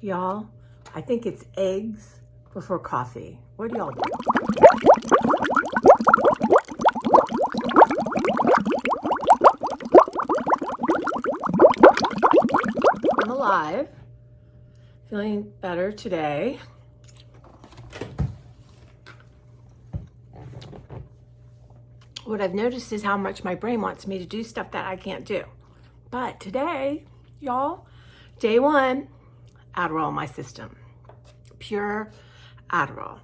Y'all, I think it's eggs before coffee. What do y'all do? I'm alive, feeling better today. What I've noticed is how much my brain wants me to do stuff that I can't do. But today, y'all, day one, Adderall in my system. Pure Adderall.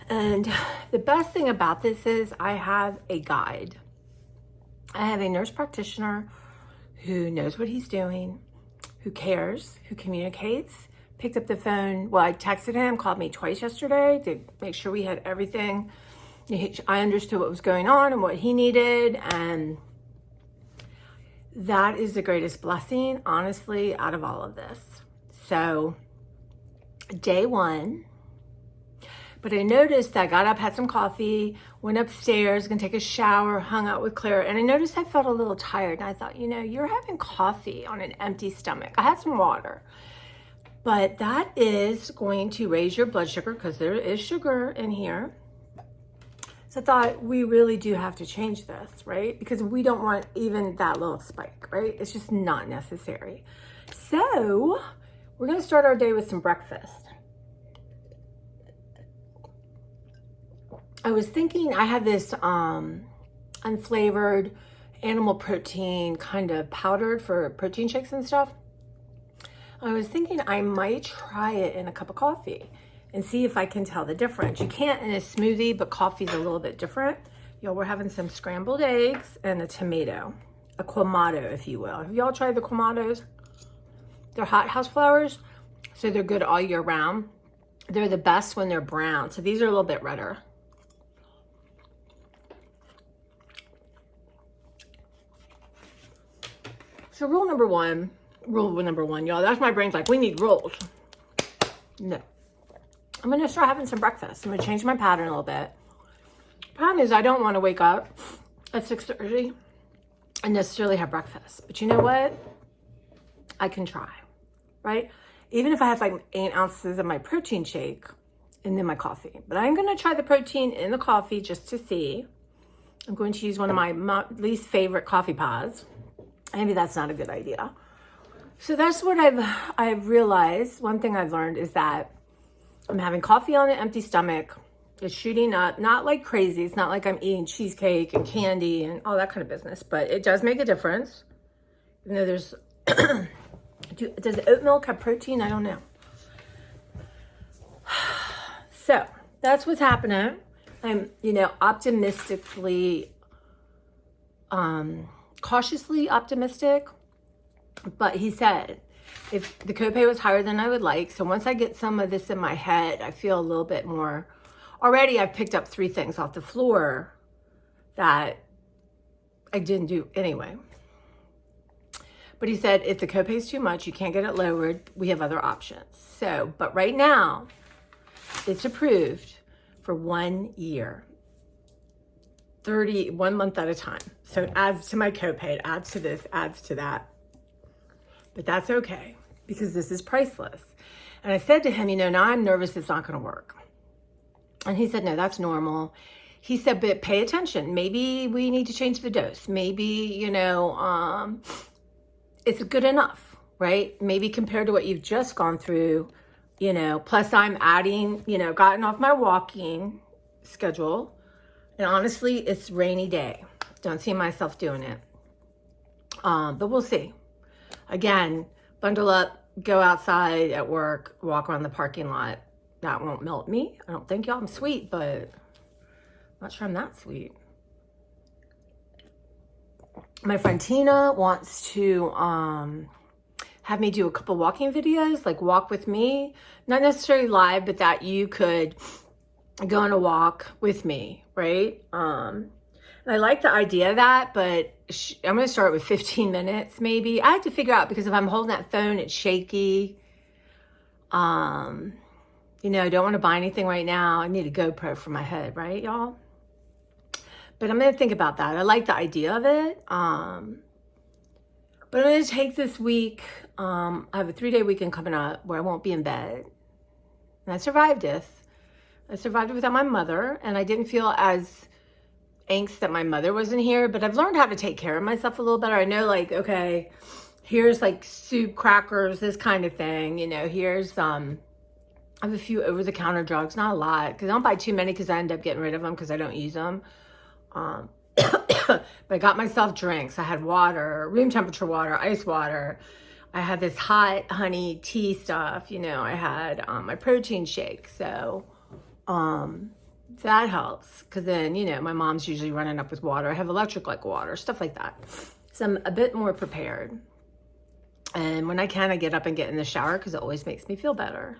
And the best thing about this is I have a guide. I have a nurse practitioner who knows what he's doing, who cares, who communicates, picked up the phone. Well, I texted him, called me twice yesterday to make sure we had everything. I understood what was going on and what he needed, and that is the greatest blessing, honestly, out of all of this. So, day one, but I noticed I got up, had some coffee, went upstairs, gonna take a shower, hung out with Claire, and I noticed I felt a little tired, and I thought, you're having coffee on an empty stomach. I had some water, but that is going to raise your blood sugar because there is sugar in here. So I thought we really do have to change this, right? Because we don't want even that little spike, right? It's just not necessary. So we're gonna start our day with some breakfast. I was thinking I have this unflavored animal protein kind of powdered for protein shakes and stuff. I was thinking I might try it in a cup of coffee and see if I can tell the difference. You can't in a smoothie, but coffee's a little bit different. Y'all, we're having some scrambled eggs and a tomato, a clamato, if you will. Have y'all tried the clamatos? They're hothouse flowers, so they're good all year round. They're the best when they're brown, so these are a little bit redder. So rule number one, y'all, that's my brain's like, we need rules. No. I'm gonna start having some breakfast. I'm gonna change my pattern a little bit. Problem is I don't wanna wake up at 6:30 and necessarily have breakfast. But you know what? I can try, right? Even if I have like 8 ounces of my protein shake and then my coffee. But I'm gonna try the protein in the coffee just to see. I'm going to use one of my least favorite coffee pods. Maybe that's not a good idea. So that's what I've realized. One thing I've learned is that I'm having coffee on an empty stomach. It's shooting up, not like crazy. It's not like I'm eating cheesecake and candy and all that kind of business, but it does make a difference. Even though there's, does oat milk have protein? I don't know. So that's what's happening. I'm, optimistically, cautiously optimistic, but he said, if the copay was higher than I would like, so once I get some of this in my head, I feel a little bit more. Already I've picked up 3 things off the floor that I didn't do anyway. But he said, if the copay is too much, you can't get it lowered, we have other options. So, but right now, it's approved for 1 year. 1 month at a time. So it adds to my copay, it adds to this, adds to that. But that's okay, because this is priceless. And I said to him, now I'm nervous it's not gonna work. And he said, no, that's normal. He said, but pay attention. Maybe we need to change the dose. Maybe, it's good enough, right? Maybe compared to what you've just gone through, plus I'm adding, gotten off my walking schedule. And honestly, it's rainy day. Don't see myself doing it. But we'll see. Again, bundle up, go outside at work, walk around the parking lot. That won't melt me. I don't think, y'all. I'm sweet, but I'm not sure I'm that sweet. My friend Tina wants to have me do a couple walking videos, like walk with me. Not necessarily live, but that you could go on a walk with me, right? And I like the idea of that, but I'm going to start with 15 minutes maybe. I have to figure out, because if I'm holding that phone, it's shaky. I don't want to buy anything right now. I need a GoPro for my head, right, y'all? But I'm going to think about that. I like the idea of it. But I'm going to take this week. I have a 3-day weekend coming up where I won't be in bed. And I survived this. I survived it without my mother, and I didn't feel as angst that my mother wasn't here, but I've learned how to take care of myself a little better. I know, like, okay, here's like soup, crackers, this kind of thing. You know, here's, I have a few over-the-counter drugs, not a lot, because I don't buy too many because I end up getting rid of them because I don't use them. But I got myself drinks. I had water, room temperature water, ice water. I had this hot honey tea stuff. You know, I had my protein shake. So that helps, because then, you know, my mom's usually running up with water. I have electric water, stuff like that. So I'm a bit more prepared. And when I can, I get up and get in the shower because it always makes me feel better.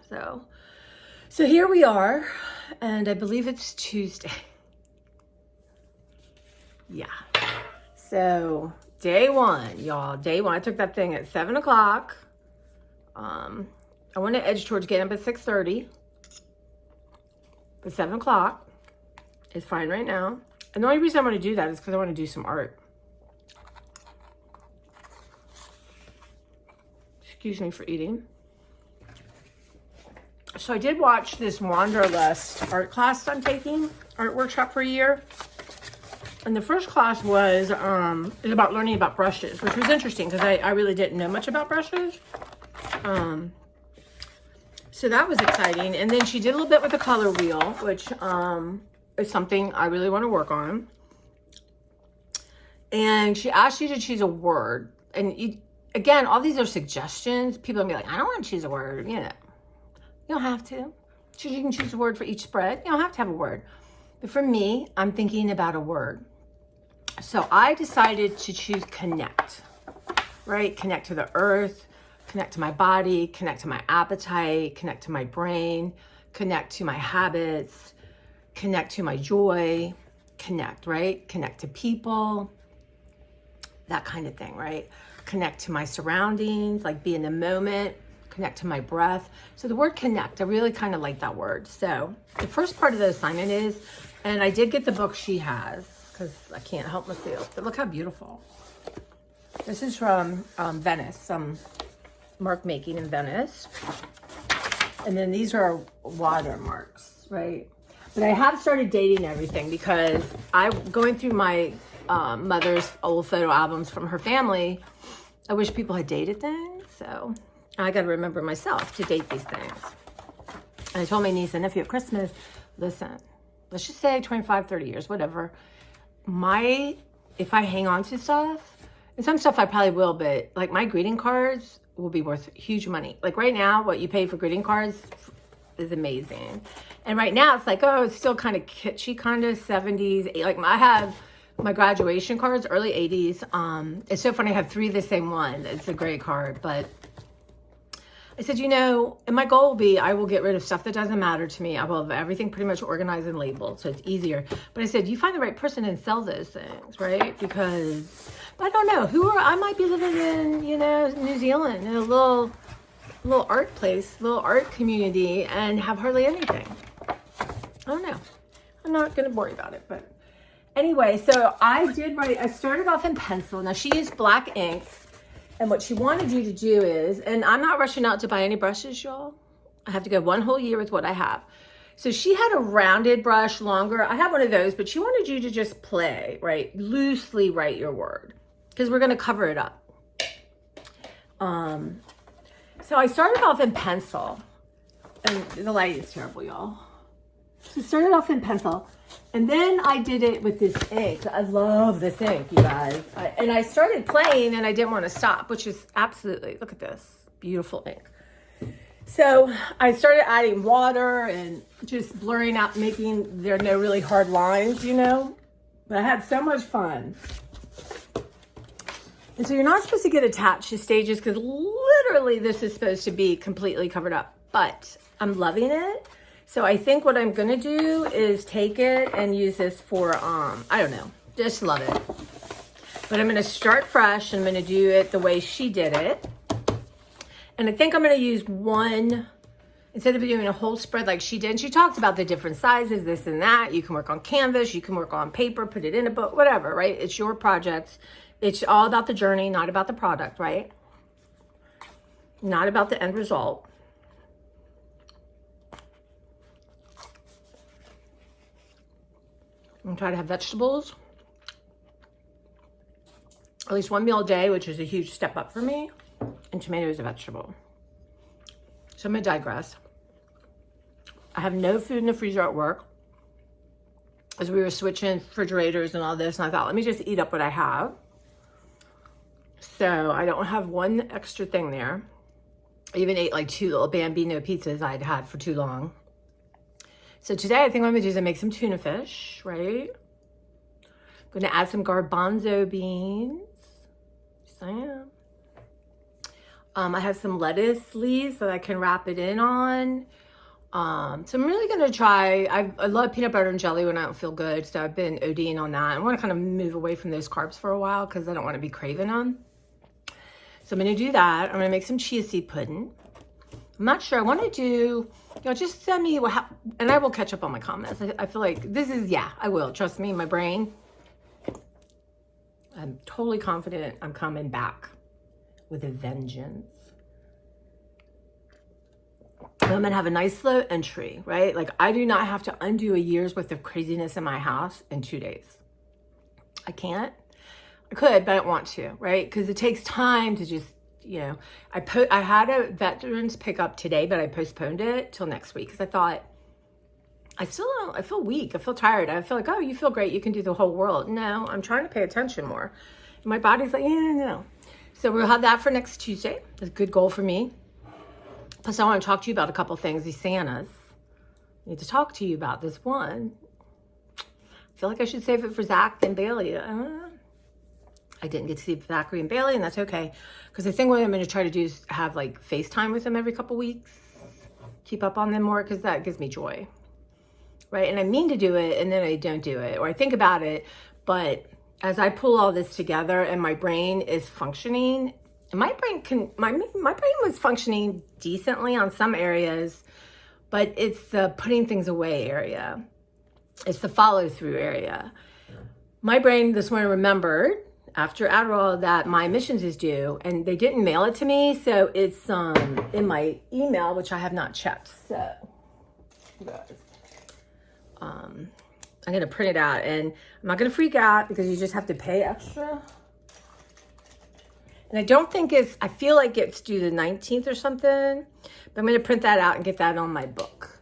So here we are, and I believe it's Tuesday. Yeah. So day one, y'all. Day one. I took that thing at 7 o'clock. I want to edge towards getting up at 6:30. But 7 o'clock is fine right now. And the only reason I want to do that is because I want to do some art. Excuse me for eating. So I did watch this Wanderlust art class I'm taking, art workshop for a year. And the first class was about learning about brushes, which was interesting because I really didn't know much about brushes. So that was exciting. And then she did a little bit with the color wheel, which is something I really want to work on. And she asked you to choose a word. And you, again, all these are suggestions. People will be like, I don't want to choose a word. You know, you don't have to. You can choose a word for each spread. You don't have to have a word. But for me, I'm thinking about a word. So I decided to choose connect, right? Connect to the earth, connect to my body, connect to my appetite, connect to my brain, connect to my habits, connect to my joy, connect, right? Connect to people, that kind of thing, right? Connect to my surroundings, like be in the moment, connect to my breath. So the word connect, I really kind of like that word. So the first part of the assignment is, and I did get the book she has, because I can't help myself, but look how beautiful. This is from Venice, some mark making in Venice. And then these are watermarks, right? But I have started dating everything because I'm going through my mother's old photo albums from her family. I wish people had dated things, so I got to remember myself to date these things. And I told my niece and nephew at Christmas, listen, let's just say 25, 30 years, whatever. If I hang on to stuff, and some stuff I probably will, but like my greeting cards will be worth huge money. Like right now, what you pay for greeting cards is amazing. And right now it's like, oh, it's still kind of kitschy, kind of 70s. Like I have my graduation cards, early 80s. It's so funny, I have 3 of the same one. It's a great card, but I said, you know, and my goal will be I will get rid of stuff that doesn't matter to me. I will have everything pretty much organized and labeled, so it's easier. But I said, you find the right person and sell those things, right? Because, but I don't know, I might be living in, you know, New Zealand in a little art place, little art community, and have hardly anything. I don't know. I'm not going to worry about it, but anyway, so I started off in pencil. Now she used black ink. And what she wanted you to do is, and I'm not rushing out to buy any brushes, y'all. I have to go 1 whole year with what I have. So she had a rounded brush, longer. I have one of those, but she wanted you to just play, right? Loosely write your word, because we're going to cover it up. So I started off in pencil, and the light is terrible, y'all. So I started off in pencil. And then I did it with this ink. I love this ink, you guys. And I started playing and I didn't want to stop, which is absolutely, look at this, beautiful ink. So I started adding water and just blurring out, making there no really hard lines, you know. But I had so much fun. And so you're not supposed to get attached to stages because literally this is supposed to be completely covered up. But I'm loving it. So I think what I'm going to do is take it and use this for, I don't know, just love it. But I'm going to start fresh and I'm going to do it the way she did it. And I think I'm going to use one, instead of doing a whole spread like she did. And she talked about the different sizes, this and that. You can work on canvas, you can work on paper, put it in a book, whatever, right? It's your project. It's all about the journey, not about the product, right? Not about the end result. I'm trying to have vegetables at least one meal a day, which is a huge step up for me. And tomato is a vegetable. So I'm gonna digress. I have no food in the freezer at work as we were switching refrigerators and all this. And I thought, let me just eat up what I have. So I don't have one extra thing there. I even ate like 2 little Bambino pizzas I'd had for too long. So today I think what I'm gonna do is make some tuna fish, right? I'm gonna add some garbanzo beans. Yes, I am. I have some lettuce leaves that I can wrap it in on. So I'm really gonna try, I love peanut butter and jelly when I don't feel good, so I've been ODing on that. I wanna kind of move away from those carbs for a while because I don't wanna be craving them. So I'm gonna do that. I'm gonna make some chia seed pudding. I'm not sure, I wanna do, just send me, and I will catch up on my comments. I feel like this is, yeah, I will, trust me, my brain. I'm totally confident I'm coming back with a vengeance. I'm gonna have a nice slow entry, right? Like I do not have to undo a year's worth of craziness in my house in 2 days. I can't. I could, but I don't want to, right? Because it takes time to just, I had a veterans pickup today, but I postponed it till next week because I thought, I feel weak. I feel tired. I feel like, oh, you feel great. You can do the whole world. No, I'm trying to pay attention more. And my body's like, yeah, no. So we'll have that for next Tuesday. That's a good goal for me. Plus, I want to talk to you about a couple things. These Santas. I need to talk to you about this one. I feel like I should save it for Zach and Bailey. I didn't get to see Zachary and Bailey, and that's okay. Because I think what I'm going to try to do is have like FaceTime with them every couple weeks. Keep up on them more because that gives me joy. Right? And I mean to do it, and then I don't do it. Or I think about it, but as I pull all this together and my brain is functioning, and my brain was functioning decently on some areas, but it's the putting things away area. It's the follow through area. My brain this morning remembered after Adderall that my emissions is due, and they didn't mail it to me, so it's in my email, which I have not checked. So, you guys, I'm gonna print it out, and I'm not gonna freak out because you just have to pay extra. And I don't think I feel like it's due the 19th or something, but I'm gonna print that out and get that on my book.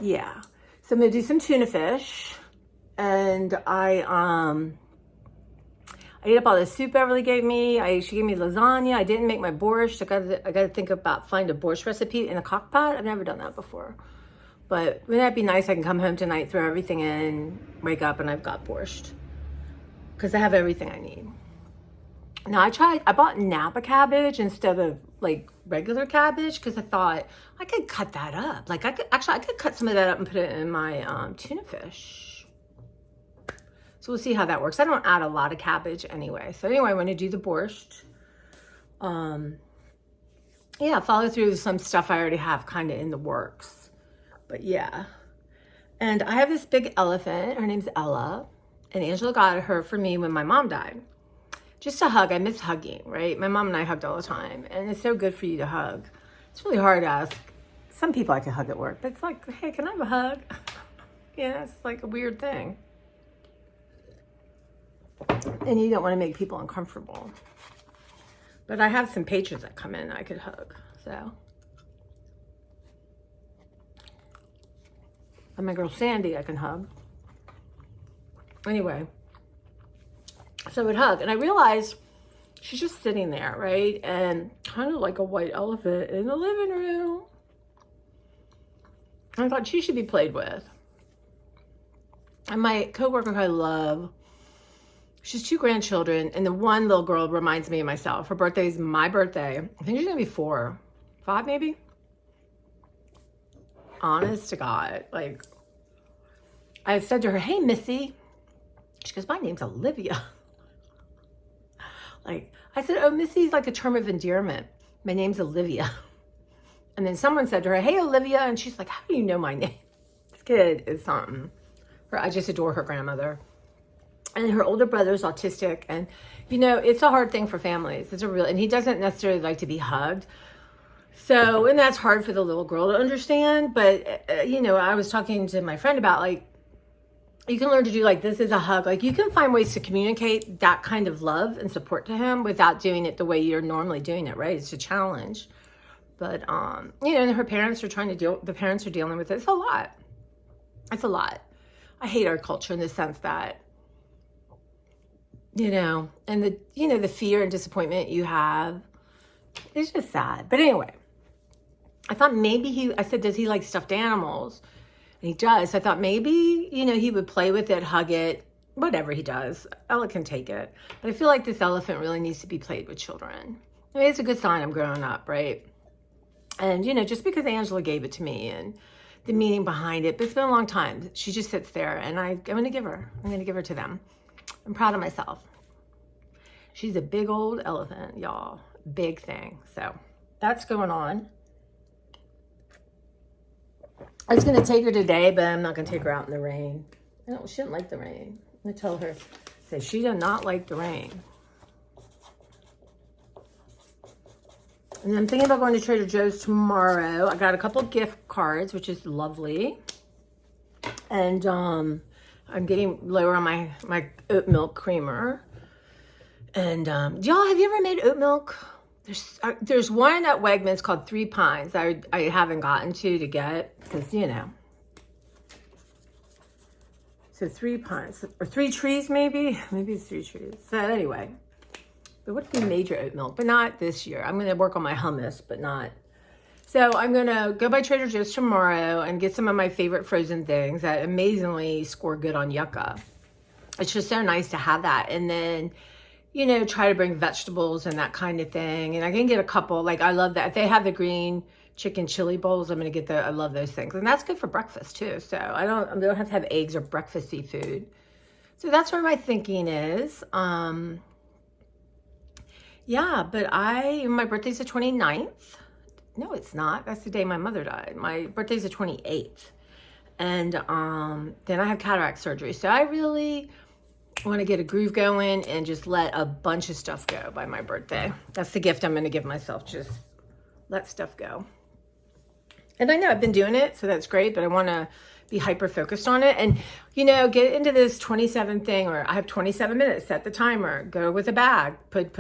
Yeah. So I'm gonna do some tuna fish, and I ate up all the soup Beverly gave me. She gave me lasagna. I didn't make my borscht. I gotta think about finding a borscht recipe in a crock pot. I've never done that before. But wouldn't that be nice? I can come home tonight, throw everything in, wake up, and I've got borscht. Because I have everything I need. Now I bought Napa cabbage instead of like regular cabbage because I thought I could cut that up. Like I could cut some of that up and put it in my tuna fish. So we'll see how that works. I don't add a lot of cabbage anyway. So anyway, I'm going to do the borscht. Yeah, follow through with some stuff I already have kind of in the works. But yeah. And I have this big elephant. Her name's Ella. And Angela got her for me when my mom died. Just a hug. I miss hugging, right? My mom and I hugged all the time. And it's so good for you to hug. It's really hard to ask. Some people I can hug at work. But it's like, hey, can I have a hug? Yeah, it's like a weird thing. And you don't want to make people uncomfortable. But I have some patrons that come in I could hug. So. And my girl Sandy I can hug. Anyway. So I would hug. And I realized she's just sitting there, right? And kind of like a white elephant in the living room. I thought she should be played with. And my coworker who I love, she's 2 grandchildren, and the one little girl reminds me of myself. Her birthday is my birthday. I think she's gonna be 4, 5 maybe. Honest to God, like I said to her, "Hey, Missy." She goes, "My name's Olivia." Like I said, "Oh, Missy's like a term of endearment. My name's Olivia." And then someone said to her, "Hey, Olivia," and she's like, "How do you know my name?" This kid is something. I just adore her grandmother. And her older brother is autistic, and you know, it's a hard thing for families. It's a real, and he doesn't necessarily like to be hugged. So, and that's hard for the little girl to understand. But, you know, I was talking to my friend about, like, you can learn to do, like, this is a hug. Like, you can find ways to communicate that kind of love and support to him without doing it the way you're normally doing it, right? It's a challenge. But, you know, and her parents are the parents are dealing with it. It's a lot. It's a lot. I hate our culture in the sense that, you know, and the fear and disappointment you have, it's just sad. But anyway, I thought maybe I said, does he like stuffed animals? And he does. I thought maybe, you know, he would play with it, hug it, whatever he does. Ella can take it. But I feel like this elephant really needs to be played with children. I mean, it's a good sign I'm growing up, right? And, you know, just because Angela gave it to me and the meaning behind it, but it's been a long time. She just sits there, and I'm going to give her. I'm going to give her to them. I'm proud of myself. She's a big old elephant, y'all. Big thing. So that's going on. I was going to take her today, but I'm not going to take her out in the rain. She didn't like the rain. I'm going to tell her, say she did not like the rain. And I'm thinking about going to Trader Joe's tomorrow. I got a couple gift cards, which is lovely. And I'm getting lower on my oat milk creamer. And y'all, have you ever made oat milk? There's one at Wegmans called Three Pines I haven't gotten to get, because, you know. So 3 pines, or 3 trees maybe? Maybe it's 3 trees. So anyway, but what if we made your oat milk? But not this year. I'm going to work on my hummus, but not. So I'm going to go by Trader Joe's tomorrow and get some of my favorite frozen things that amazingly score good on Yucca. It's just so nice to have that. And then, you know, try to bring vegetables and that kind of thing. And I can get a couple, like I love that. If they have the green chicken chili bowls, I'm going to get I love those things. And that's good for breakfast too. So I don't have to have eggs or breakfasty food. So that's where my thinking is. Yeah, but my birthday's the 29th. No, it's not. That's the day my mother died. My birthday's the 28th. And then I have cataract surgery. So I really want to get a groove going and just let a bunch of stuff go by my birthday. That's the gift I'm going to give myself. Just let stuff go. And I know I've been doing it, so that's great, but I want to be hyper focused on it. And, you know, get into this 27 thing, or I have 27 minutes, set the timer, go with a bag, put,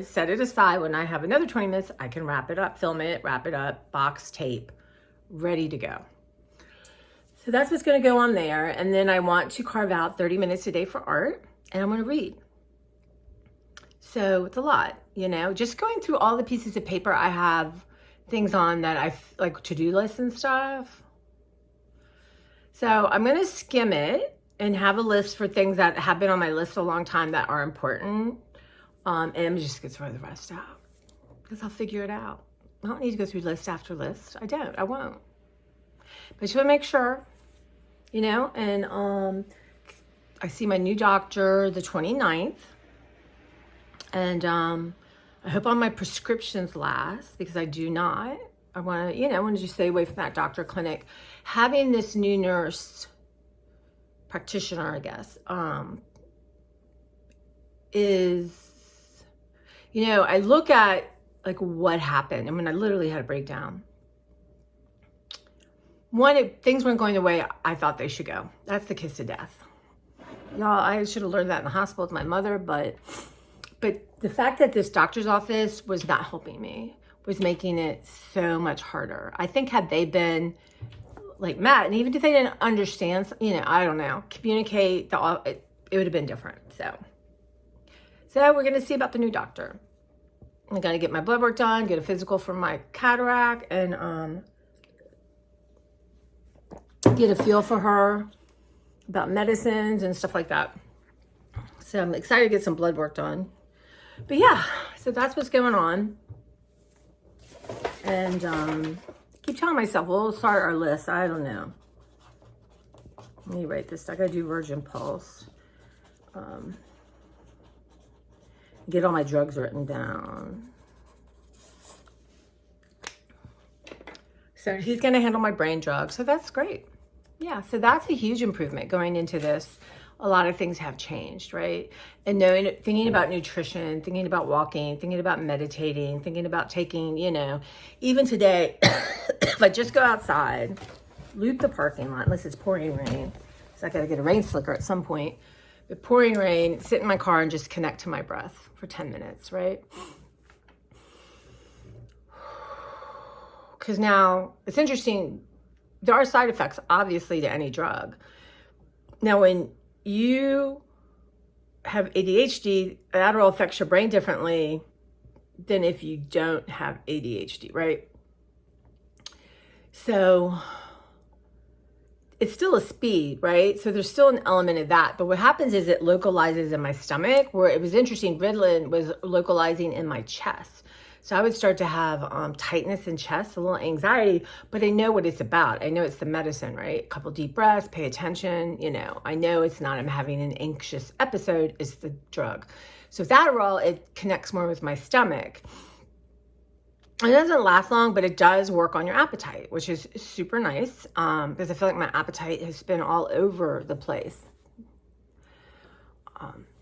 set it aside. When I have another 20 minutes, I can wrap it up, film it, wrap it up, box, tape, ready to go. So that's what's going to go on there. And then I want to carve out 30 minutes a day for art, and I'm going to read. So it's a lot, you know, just going through all the pieces of paper I have things on that I like, to-do lists and stuff. So I'm going to skim it and have a list for things that have been on my list a long time that are important. And I'm just going to throw the rest out because I'll figure it out. I don't need to go through list after list. I won't. But just want to make sure, you know, and I see my new doctor the 29th. And I hope all my prescriptions last, because I do not. I want to just stay away from that doctor clinic. Having this new nurse practitioner, I guess, is, you know, I look at like what happened. I mean, I literally had a breakdown. Things weren't going the way I thought they should go. That's the kiss of death. Y'all, I should have learned that in the hospital with my mother, but the fact that this doctor's office was not helping me was making it so much harder. I think had they been like Matt, and even if they didn't understand, you know, I don't know, communicate, it would have been different. So we're going to see about the new doctor. I got to get my blood work done, get a physical for my cataract, and get a feel for her about medicines and stuff like that. So I'm excited to get some blood work done. But yeah, so that's what's going on. And keep telling myself, we'll start our list. I don't know. Let me write this. I gotta do Virgin Pulse. Get all my drugs written down. So he's gonna handle my brain drugs. So that's great. Yeah, so that's a huge improvement going into this a lot of things have changed, right? And thinking about nutrition, thinking about walking, thinking about meditating, thinking about taking, even today, if I just go outside, loop the parking lot, unless it's pouring rain, so I got to get a rain slicker at some point. But pouring rain, sit in my car and just connect to my breath for 10 minutes, right? Because now it's interesting. There are side effects, obviously, to any drug. Now, when you have ADHD, Adderall affects your brain differently than if you don't have ADHD, right? So it's still a speed, right? So there's still an element of that. But what happens is it localizes in my stomach, where it was interesting. Ritalin was localizing in my chest. So I would start to have tightness in chest, a little anxiety, but I know what it's about. I know it's the medicine, right? A couple deep breaths, pay attention. I know it's not I'm having an anxious episode, it's the drug. So with Adderall, it connects more with my stomach. It doesn't last long, but it does work on your appetite, which is super nice, because I feel like my appetite has been all over the place.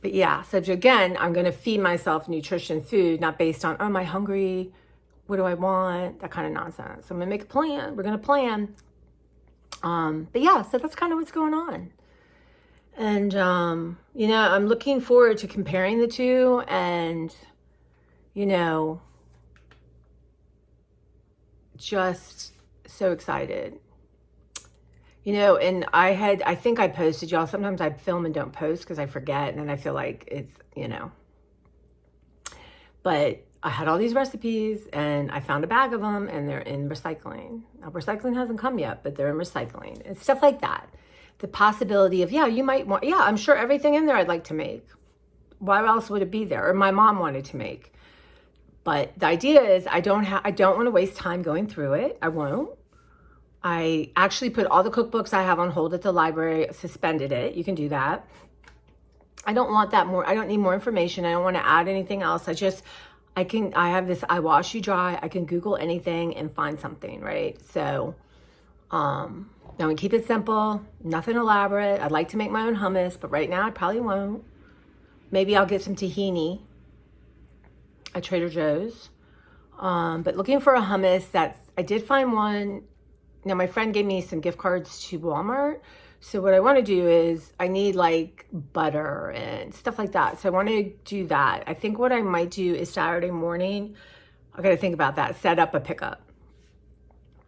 But yeah, so again, I'm going to feed myself nutrition food, not based on, am I hungry? What do I want? That kind of nonsense. So I'm going to make a plan. We're going to plan. But yeah, so that's kind of what's going on. And, I'm looking forward to comparing the two and, just so excited. And I think I posted, y'all. Sometimes I film and don't post because I forget. And then I feel like it's, but I had all these recipes and I found a bag of them and they're in recycling. Now, recycling hasn't come yet, but they're in recycling and stuff like that. The possibility of, you might want, I'm sure everything in there I'd like to make. Why else would it be there? Or my mom wanted to make. But the idea is I don't want to waste time going through it. I won't. I actually put all the cookbooks I have on hold at the library, suspended it. You can do that. I don't want that more. I don't need more information. I don't want to add anything else. I have this, I wash you dry. I can Google anything and find something, right? So, I'm going to keep it simple, nothing elaborate. I'd like to make my own hummus, but right now I probably won't. Maybe I'll get some tahini at Trader Joe's. But looking for a hummus I did find one. Now, my friend gave me some gift cards to Walmart. So what I want to do is I need like butter and stuff like that. So I want to do that. I think what I might do is Saturday morning, I got to think about that, set up a pickup.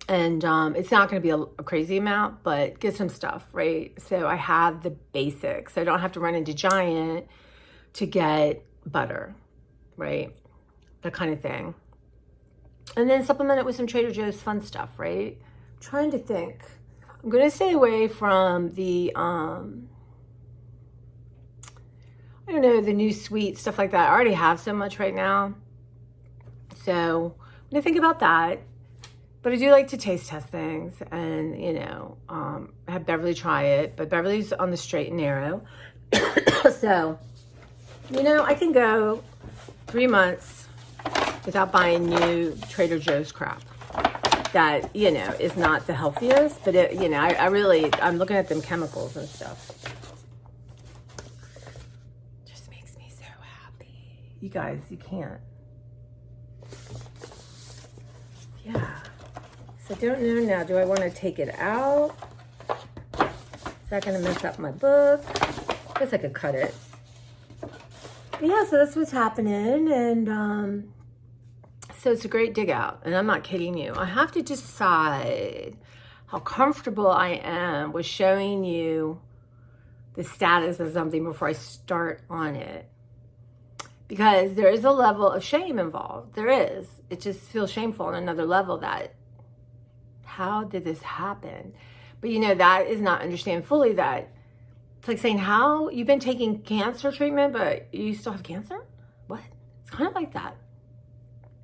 And it's not going to be a crazy amount, but get some stuff, right? So I have the basics. I don't have to run into Giant to get butter, right? That kind of thing. And then supplement it with some Trader Joe's fun stuff, right? Trying to think. I'm going to stay away from the, the new sweet stuff like that. I already have so much right now. So I'm going to think about that. But I do like to taste test things and, have Beverly try it. But Beverly's on the straight and narrow. So, I can go 3 months without buying new Trader Joe's crap. That, is not the healthiest, but I'm looking at them chemicals and stuff. Just makes me so happy. You guys, you can't. Yeah. So I don't know now, do I want to take it out? Is that going to mess up my book? I guess I could cut it. But yeah, so that's what's happening. And, so it's a great dig out, and I'm not kidding you. I have to decide how comfortable I am with showing you the status of something before I start on it. Because there is a level of shame involved. There is. It just feels shameful on another level that, how did this happen? But that is not understand fully that it's like saying, how you've been taking cancer treatment, but you still have cancer? What? It's kind of like that.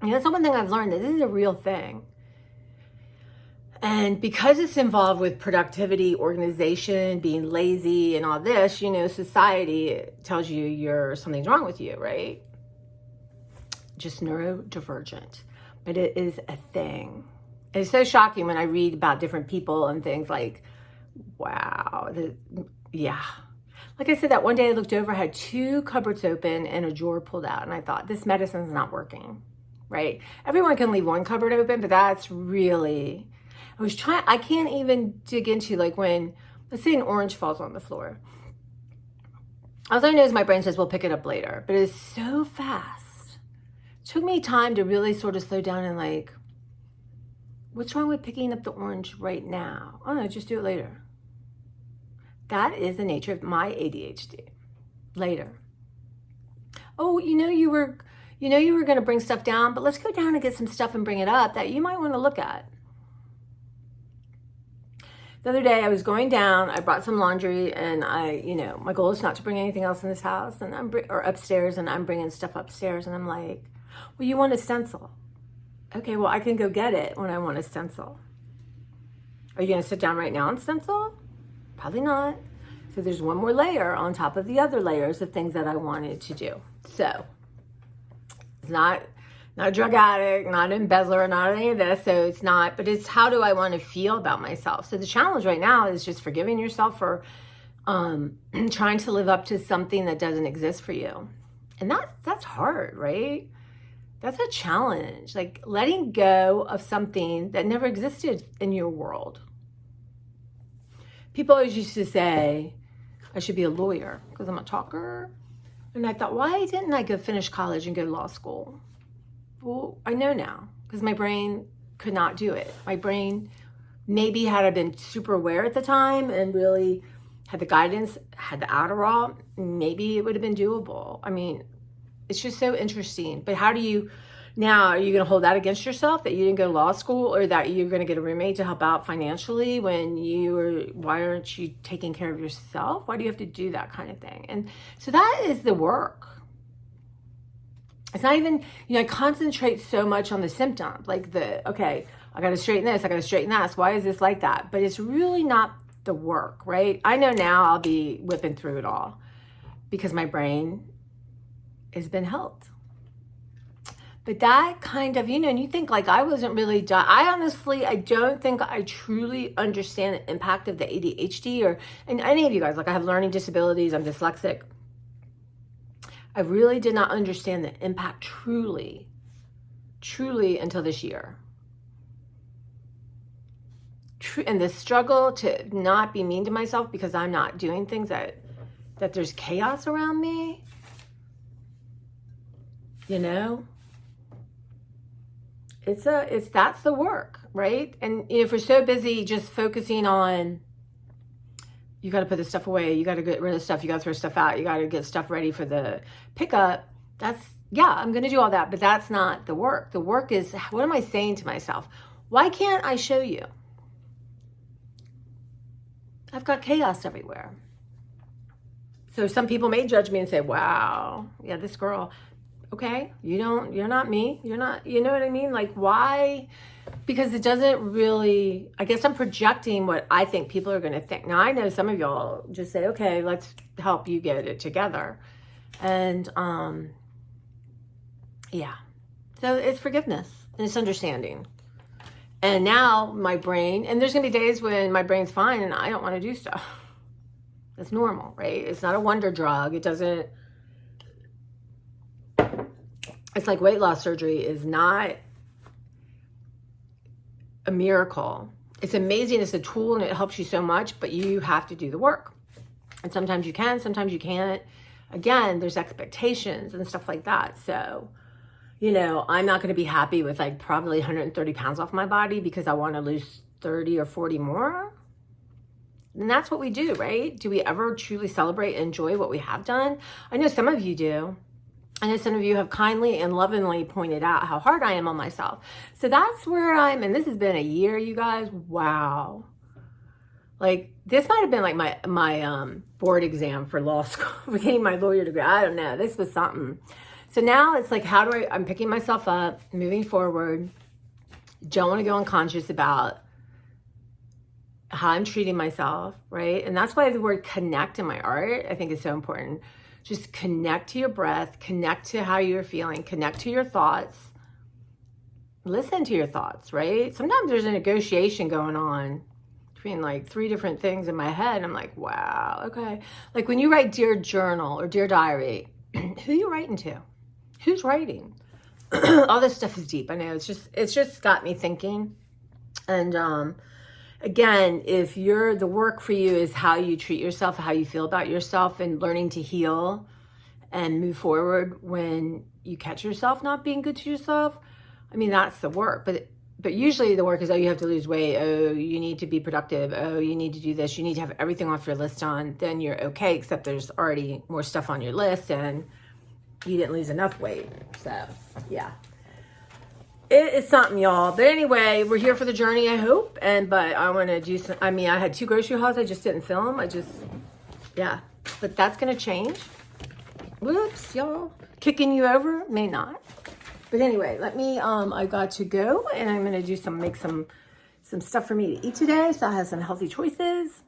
And that's one thing I've learned, that this is a real thing. And because it's involved with productivity, organization, being lazy and all this, society tells you something's wrong with you, right? Just neurodivergent. But it is a thing. It's so shocking when I read about different people and things like, wow, yeah. Like I said, that one day I looked over, had 2 cupboards open and a drawer pulled out. And I thought, this medicine's not working, right? Everyone can leave one cupboard open, but that's really, I can't even dig into, like, when, let's say an orange falls on the floor. All I know is my brain says, we'll pick it up later. But it's so fast. It took me time to really sort of slow down and like, what's wrong with picking up the orange right now? Oh no, just do it later. That is the nature of my ADHD. Later. Oh, you were going to bring stuff down, but let's go down and get some stuff and bring it up that you might want to look at. The other day I was going down, I brought some laundry, and my goal is not to bring anything else in this house or upstairs, and I'm bringing stuff upstairs, and I'm like, well, you want a stencil. Okay, well, I can go get it when I want a stencil. Are you going to sit down right now and stencil? Probably not. So there's one more layer on top of the other layers of things that I wanted to do. So it's not a drug addict, not an embezzler, not any of this. So it's not, but it's how do I want to feel about myself? So the challenge right now is just forgiving yourself for trying to live up to something that doesn't exist for you. And that's hard, right? That's a challenge, like letting go of something that never existed in your world. People always used to say, I should be a lawyer because I'm a talker. And I thought, why didn't I go finish college and go to law school? Well, I know now because my brain could not do it. My brain, maybe had I been super aware at the time and really had the guidance, had the Adderall, maybe it would have been doable. I mean, it's just so interesting. But how do you, now, are you going to hold that against yourself that you didn't go to law school, or that you're going to get a roommate to help out financially when why aren't you taking care of yourself? Why do you have to do that kind of thing? And so that is the work. It's not even, I concentrate so much on the symptom, like okay, I got to straighten this, I got to straighten that. So why is this like that? But it's really not the work, right? I know now I'll be whipping through it all because my brain has been helped. But that kind of, and you think like I wasn't really done. I don't think I truly understand the impact of the ADHD and any of you guys. Like I have learning disabilities, I'm dyslexic. I really did not understand the impact truly until this year. And the struggle to not be mean to myself because I'm not doing things that there's chaos around me. That's the work, right? And if we're so busy just focusing on, you got to put this stuff away, you got to get rid of stuff, you got to throw stuff out, you got to get stuff ready for the pickup. I'm going to do all that, but that's not the work. The work is, what am I saying to myself? Why can't I show you? I've got chaos everywhere. So some people may judge me and say, wow, yeah, this girl, okay, you're not me. You're not, you know what I mean? Like, why? Because it doesn't really, I guess I'm projecting what I think people are going to think. Now, I know some of y'all just say, okay, let's help you get it together. And, yeah. So it's forgiveness and it's understanding. And now my brain, and there's going to be days when my brain's fine and I don't want to do stuff. That's normal, right? It's not a wonder drug. It doesn't, it's like weight loss surgery is not a miracle. It's amazing. It's a tool and it helps you so much, but you have to do the work. And sometimes you can, sometimes you can't. Again, there's expectations and stuff like that. So, I'm not going to be happy with like probably 130 pounds off my body because I want to lose 30 or 40 more. And that's what we do, right? Do we ever truly celebrate and enjoy what we have done? I know some of you do. I know some of you have kindly and lovingly pointed out how hard I am on myself. So that's where and this has been a year, you guys. Wow. Like, this might have been like my board exam for law school, for getting my lawyer degree. I don't know. This was something. So now it's like, I'm picking myself up, moving forward. Don't want to go unconscious about how I'm treating myself, right? And that's why the word connect in my art, I think, is so important. Just connect to your breath, connect to how you're feeling, connect to your thoughts. Listen to your thoughts, right? Sometimes there's a negotiation going on. between like 3 different things in my head. I'm like, wow, okay. Like when you write Dear Journal or Dear Diary, who are you writing to? Who's writing? All this stuff is deep. I know it's just got me thinking. And again, if the work for you is how you treat yourself, how you feel about yourself, and learning to heal and move forward when you catch yourself not being good to yourself, I mean, that's the work. But usually the work is, oh, you have to lose weight. Oh, you need to be productive. Oh, you need to do this. You need to have everything off your list on. Then you're okay, except there's already more stuff on your list and you didn't lose enough weight. So, yeah. It is something, y'all. But anyway, we're here for the journey, I hope. But I want to do some, I mean, I had 2 grocery hauls. I just didn't film. Yeah. But that's going to change. Whoops, y'all. Kicking you over? May not. But anyway, let me, I got to go, and I'm going to make some stuff for me to eat today. So I have some healthy choices.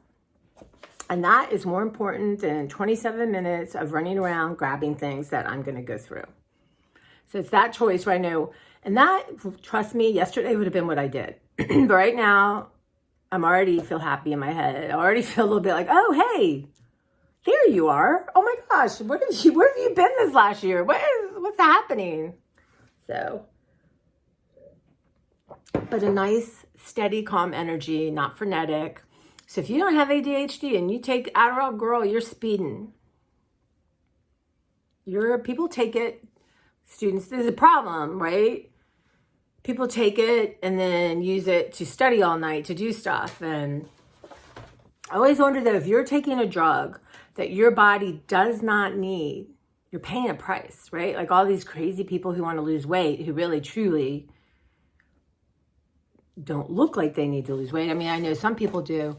And that is more important than 27 minutes of running around grabbing things that I'm going to go through. So it's that choice where I know, and that, trust me, yesterday would have been what I did. But right now, I'm already feel happy in my head. I already feel a little bit like, oh, hey, there you are. Oh my gosh, where have you been this last year? What's happening? So, but a nice, steady, calm energy, not frenetic. So if you don't have ADHD and you take Adderall, girl, you're speeding. People take it, students, there's a problem, right? People take it and then use it to study all night, to do stuff. And I always wonder though, if you're taking a drug that your body does not need, you're paying a price, right? Like all these crazy people who want to lose weight, who really, truly don't look like they need to lose weight. I mean, I know some people do.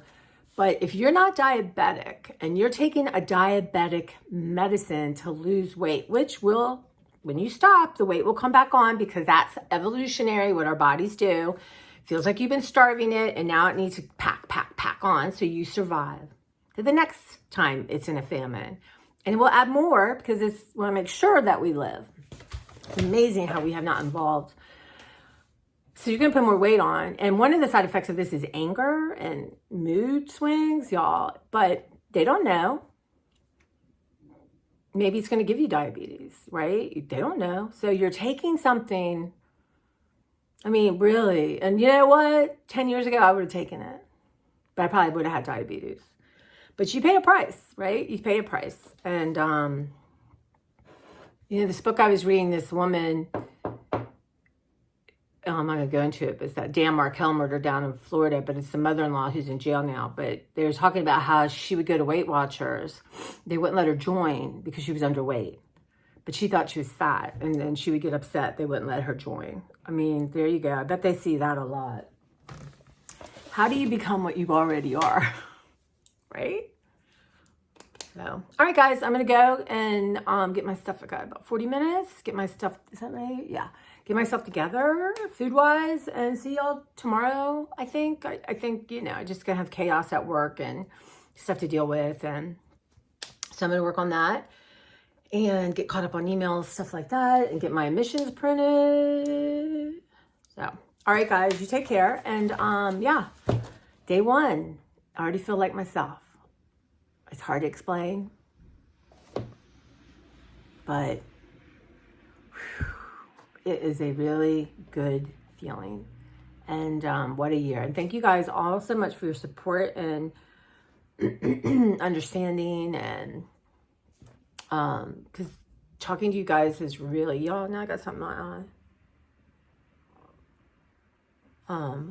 But if you're not diabetic and you're taking a diabetic medicine to lose weight, which will, when you stop, the weight will come back on because that's evolutionary, what our bodies do. Feels like you've been starving it and now it needs to pack on so you survive to the next time it's in a famine. And we'll add more because we want to make sure that we live. It's amazing how we have not evolved. So you're going to put more weight on. And one of the side effects of this is anger and mood swings, y'all. But they don't know. Maybe it's going to give you diabetes, right? They don't know. So you're taking something, I mean, really. And you know what? 10 years ago, I would have taken it. But I probably would have had diabetes. But you pay a price, right? You pay a price. And, this book I was reading, this woman, I'm not going to go into it, but it's that Dan Markel murder down in Florida, but it's the mother-in-law who's in jail now. But they were talking about how she would go to Weight Watchers. They wouldn't let her join because she was underweight. But she thought she was fat, and then she would get upset. They wouldn't let her join. I mean, there you go. I bet they see that a lot. How do you become what you already are? Right? So, all right, guys, I'm going to go and get my stuff. I got about 40 minutes. Get my stuff. Is that right? Yeah. Get myself together food-wise and see y'all tomorrow, I think. I think, I just going to have chaos at work and stuff to deal with. And so I'm going to work on that and get caught up on emails, stuff like that, and get my emissions printed. So, all right, guys, you take care. And, yeah, day 1, I already feel like myself. It's hard to explain, but it is a really good feeling. And what a year. And thank you guys all so much for your support and understanding. And because talking to you guys is really, y'all, now I got something on my eye.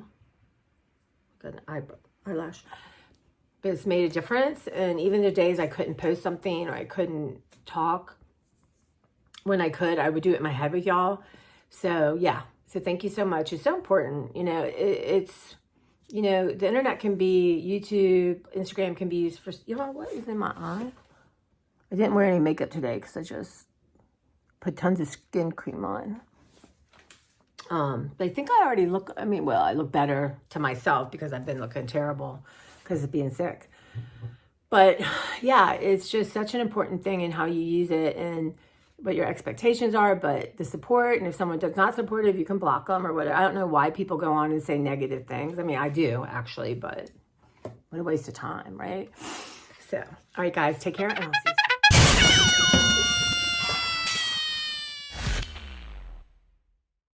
Got an eyelash. But it's made a difference. And even the days I couldn't post something or I couldn't talk, when I could, I would do it in my head with y'all. So, yeah. So, thank you so much. It's so important. It's, the internet can be, YouTube, Instagram can be used for, what is in my eye? I didn't wear any makeup today because I just put tons of skin cream on. But I think I already look, I look better to myself because I've been looking terrible because of being sick. But yeah, it's just such an important thing in how you use it and what your expectations are, but the support. And if someone does not support it, you can block them or whatever. I don't know why people go on and say negative things. I mean, I do actually, but What a waste of time, right? So, all right, guys, take care, and I'll see you soon.